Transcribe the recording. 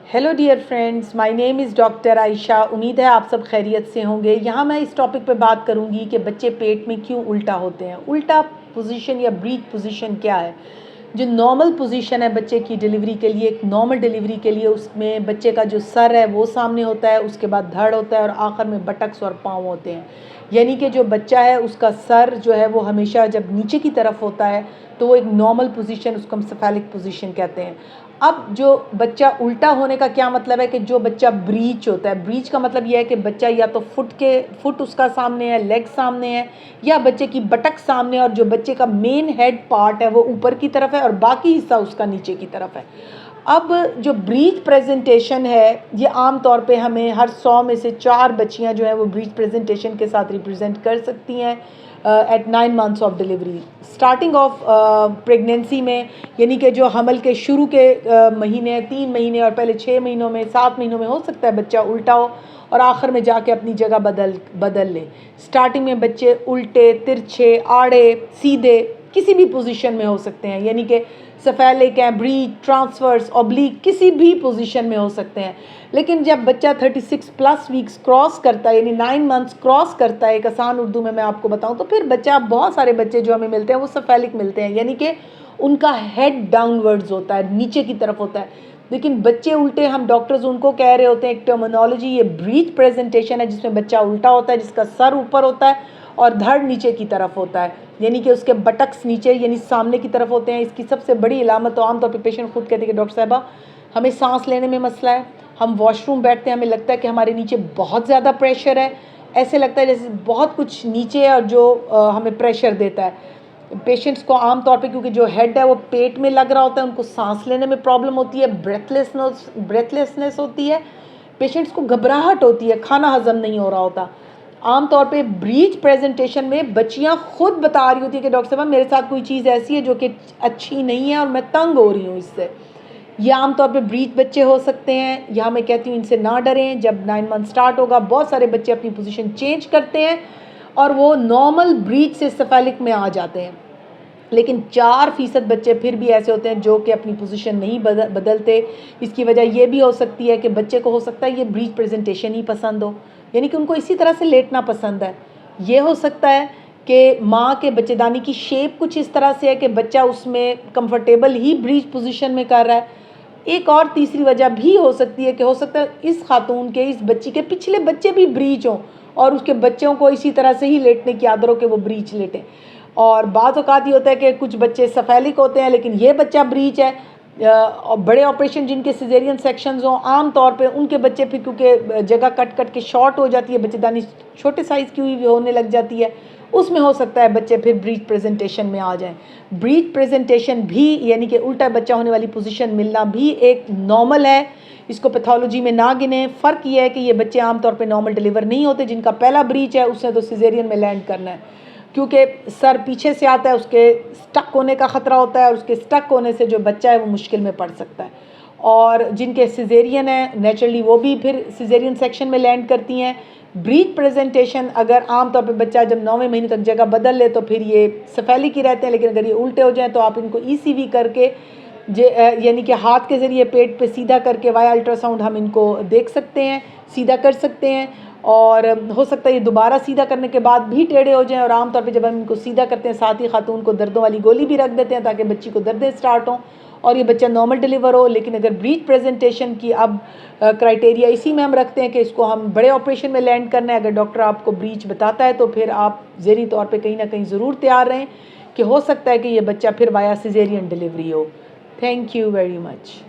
Hello dear friends, my name is doctor Ayesha. उम्मीद है आप सब खैरियत से होंगे। यहाँ मैं इस टॉपिक पे बात करूँगी कि बच्चे पेट में क्यों उल्टा होते हैं। उल्टा पोजीशन या ब्रीथ पोजीशन क्या है? जो नॉर्मल पोजीशन है बच्चे की डिलीवरी के लिए, एक नॉर्मल डिलीवरी के लिए, उसमें बच्चे का जो सर है वो सामने होता है, उसके बाद धड़ होता है और आखिर में बटक्स और पाँव होते हैं। यानी कि जो बच्चा है उसका सर जो है वो हमेशा जब नीचे की तरफ होता है तो वो एक नॉर्मल पोजीशन, उसको हम सेफेलिक पोजीशन कहते हैं। अब जो बच्चा उल्टा होने का क्या मतलब है कि जो बच्चा ब्रीच होता है, ब्रीच का मतलब यह है कि बच्चा या तो फुट उसका सामने है, लेग सामने है, या बच्चे की बटक सामने है और जो बच्चे का मेन हेड पार्ट है वो ऊपर की तरफ है और बाकी हिस्सा उसका नीचे की तरफ है। अब जो ब्रीच प्रेजेंटेशन है ये आम तौर पे हमें हर 100 में से 4 बच्चियां जो है वो ब्रीच प्रेजेंटेशन के साथ रिप्रेजेंट कर सकती हैं at 9 months of delivery. Starting of pregnancy में, यानी कि जो हमल के शुरू के महीने, 3 महीने और पहले 6 महीनों में, 7 महीनों में हो सकता है बच्चा उल्टा हो और आखिर में जाके अपनी जगह बदल ले। स्टार्टिंग में बच्चे उल्टे, तिरछे, आड़े, सीधे किसी भी पोजीशन में हो सकते हैं, यानी कि सेफेलिक है, ब्रीच, ट्रांसवर्स, ऑब्लिक, किसी भी पोजीशन में हो सकते हैं। लेकिन जब बच्चा 36 प्लस वीक्स क्रॉस करता है, यानी 9 मंथ्स क्रॉस करता है, एक आसान उर्दू में मैं आपको बताऊं तो फिर बच्चा, बहुत सारे बच्चे जो हमें मिलते हैं वो सेफेलिक मिलते हैं, यानी कि उनका हेड डाउनवर्ड्स होता है, नीचे की तरफ होता है। लेकिन बच्चे उल्टे, हम डॉक्टर्स उनको कह रहे होते हैं, एक टर्मिनोलॉजी, ये ब्रीच प्रेजेंटेशन है जिसमें बच्चा उल्टा होता है, जिसका सर ऊपर होता है और धड़ नीचे की तरफ होता है, यानी कि उसके बटक्स नीचे यानी सामने की तरफ होते हैं। इसकी सबसे बड़ी इलामत तो आमतौर पर पेशेंट खुद कहते हैं कि डॉक्टर साहबा हमें सांस लेने में मसला है, हम वॉशरूम बैठते हैं, हमें लगता है कि हमारे नीचे बहुत ज़्यादा प्रेशर है, ऐसे लगता है जैसे बहुत कुछ नीचे है और जो हमें प्रेशर देता है। पेशेंट्स को आम तौर पे क्योंकि जो हेड है वो पेट में लग रहा होता है, उनको सांस लेने में प्रॉब्लम होती है, ब्रेथलेसनेस होती है, पेशेंट्स को घबराहट होती है, खाना हजम नहीं हो रहा होता। आम तौर पे ब्रीच प्रेजेंटेशन में बच्चियां खुद बता रही होती है कि डॉक्टर साहब मेरे साथ कोई चीज़ ऐसी है जो कि अच्छी नहीं है और मैं तंग हो रही हूँ इससे। ये आमतौर पे ब्रीच बच्चे हो सकते हैं। यहाँ मैं कहती हूँ इनसे ना डरें। जब 9 मंथ स्टार्ट होगा बहुत सारे बच्चे अपनी पोजीशन चेंज करते हैं और वो नॉर्मल ब्रीच से सेफेलिक में आ जाते हैं। लेकिन 4% बच्चे फिर भी ऐसे होते हैं जो कि अपनी पोजीशन नहीं बदलते। इसकी वजह ये भी हो सकती है कि बच्चे को हो सकता है ये ब्रीच प्रेजेंटेशन ही पसंद हो, यानी कि उनको इसी तरह से लेटना पसंद है। ये हो सकता है कि माँ के बच्चेदानी की शेप कुछ इस तरह से है कि बच्चा उसमें कंफर्टेबल ही ब्रीच पोजीशन में कर रहा है। एक और तीसरी वजह भी हो सकती है कि हो सकता है इस खातून के, इस बच्ची के पिछले बच्चे भी ब्रीच हों और उसके बच्चों को इसी तरह से ही लेटने की आदत हो कि वो ब्रीच लेटें। और बात औकात ये होता है कि कुछ बच्चे सेफेलिक होते हैं लेकिन ये बच्चा ब्रीच है। और बड़े ऑपरेशन जिनके सिजेरियन सेक्शंस हों, आम तौर पे उनके बच्चे फिर क्योंकि जगह कट कट के शॉर्ट हो जाती है, बच्चेदानी छोटे साइज़ की हुई होने लग जाती है, उसमें हो सकता है बच्चे फिर ब्रीच प्रेजेंटेशन में आ जाएं। ब्रीच प्रेजेंटेशन भी यानी कि उल्टा बच्चा होने वाली पोजीशन मिलना भी एक नॉर्मल है, इसको पैथोलॉजी में ना गिने। फ़र्क ये है कि ये बच्चे आमतौर पे नॉर्मल डिलीवर नहीं होते। जिनका पहला ब्रीच है उसने तो सिजेरियन में लैंड करना है, क्योंकि सर पीछे से आता है, उसके स्टक होने का ख़तरा होता है और उसके स्टक होने से जो बच्चा है वो मुश्किल में पड़ सकता है। और जिनके सिजेरियन है नेचुरली वो भी फिर सिजेरियन सेक्शन में लैंड करती हैं। ब्रीच प्रेजेंटेशन अगर आम तौर पे बच्चा जब 9वें महीने तक जगह बदल ले तो फिर ये सेफेलिक ही रहते हैं, लेकिन अगर ये उल्टे हो जाएं तो आप इनको ECV करके यानी कि हाथ के ज़रिए पेट पे सीधा करके वाया अल्ट्रासाउंड हम इनको देख सकते हैं, सीधा कर सकते हैं। और हो सकता है ये दोबारा सीधा करने के बाद भी टेढ़े हो जाएं और आमतौर पे जब हम इनको सीधा करते हैं साथ ही खातून को दर्दों वाली गोली भी रख देते हैं ताकि बच्ची को दर्दें स्टार्ट हों और ये बच्चा नॉर्मल डिलीवर हो। लेकिन अगर ब्रीच प्रेजेंटेशन की अब क्राइटेरिया इसी में हम रखते हैं कि इसको हम बड़े ऑपरेशन में लैंड करना है, अगर डॉक्टर आपको ब्रीच बताता है तो फिर आप ज़हनी तौर पे कहीं ना कहीं ज़रूर तैयार रहें कि हो सकता है कि ये बच्चा फिर वाया सिजेरियन डिलीवरी हो। Thank you very much.